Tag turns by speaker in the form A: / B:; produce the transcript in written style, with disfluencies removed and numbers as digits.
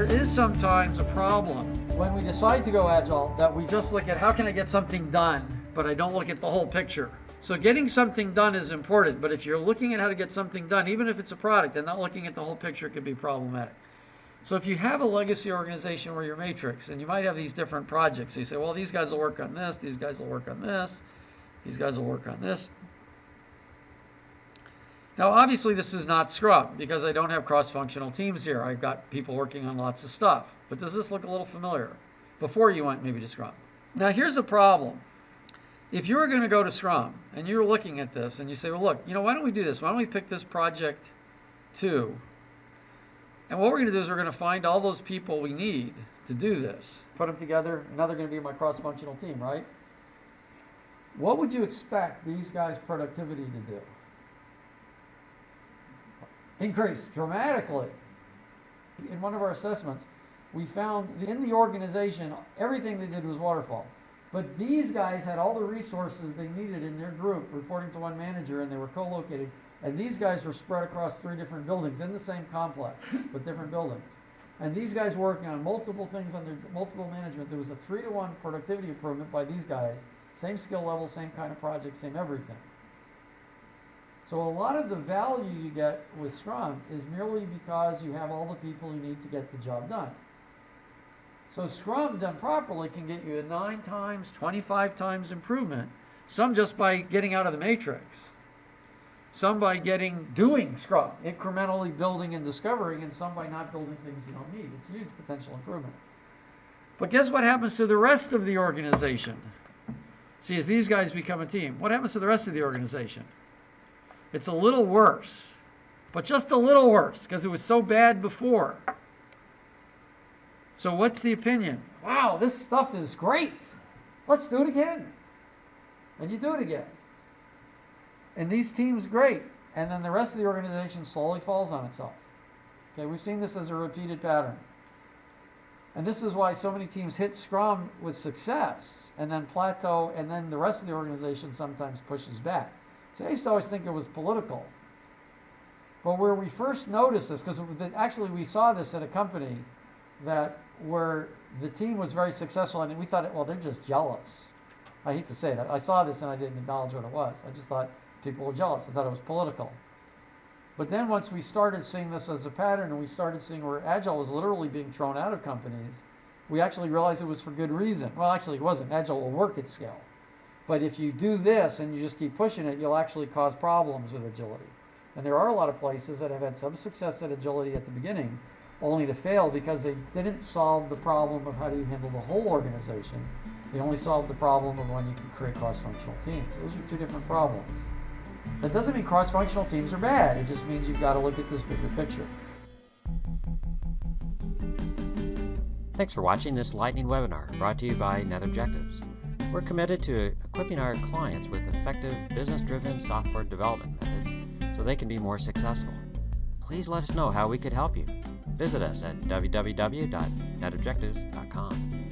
A: there is sometimes a problem when we decide to go Agile that we just look at how can I get something done, but I don't look at the whole picture. So getting something done is important, but if you're looking at how to get something done, even if it's a product and not looking at the whole picture, it can be problematic. So if you have a legacy organization where you're matrix, and you might have these different projects, so you say, well, these guys will work on this, these guys will work on this, these guys will work on this. Now, obviously, this is not Scrum, because I don't have cross-functional teams here. I've got people working on lots of stuff. But does this look a little familiar before you went maybe to Scrum? Now, here's the problem. If you were going to go to Scrum, and you were looking at this, and you say, well, look, why don't we do this? Why don't we pick this project 2? And what we're going to do is we're going to find all those people we need to do this. Put them together, and now they're going to be my cross-functional team, right? What would you expect these guys' productivity to do? Increase dramatically. In one of our assessments, we found in the organization, everything they did was waterfall. But these guys had all the resources they needed in their group, reporting to one manager, and they were co-located. And these guys were spread across 3 different buildings in the same complex, but different buildings. And these guys working on multiple things under multiple management. There was a 3-to-1 productivity improvement by these guys. Same skill level, same kind of project, same everything. So a lot of the value you get with Scrum is merely because you have all the people you need to get the job done. So Scrum done properly can get you a 9 times, 25 times improvement. Some just by getting out of the matrix. Some by doing Scrum, incrementally building and discovering, and some by not building things you don't need. It's a huge potential improvement. But guess what happens to the rest of the organization? See, as these guys become a team, what happens to the rest of the organization? It's a little worse, but just a little worse, because it was so bad before. So what's the opinion? Wow, this stuff is great. Let's do it again. And you do it again. And these teams, great. And then the rest of the organization slowly falls on itself. Okay, we've seen this as a repeated pattern. And this is why so many teams hit Scrum with success and then plateau, and then the rest of the organization sometimes pushes back. So I used to always think it was political. But where we first noticed this, because actually we saw this at a company where the team was very successful, and we thought, well, they're just jealous. I hate to say it. I saw this and I didn't acknowledge what it was. I just thought people were jealous. I thought it was political. But then once we started seeing this as a pattern, and we started seeing where Agile was literally being thrown out of companies, we actually realized it was for good reason. Well, actually it wasn't. Agile will work at scale. But if you do this and you just keep pushing it, you'll actually cause problems with agility. And there are a lot of places that have had some success at agility at the beginning, only to fail because they didn't solve the problem of how do you handle the whole organization. They only solved the problem of when you can create cross-functional teams. Those are 2 different problems. That doesn't mean cross-functional teams are bad. It just means you've got to look at this bigger picture.
B: Thanks for watching this Lightning webinar brought to you by Net Objectives. We're committed to equipping our clients with effective business-driven software development methods so they can be more successful. Please let us know how we could help you. Visit us at www.netobjectives.com.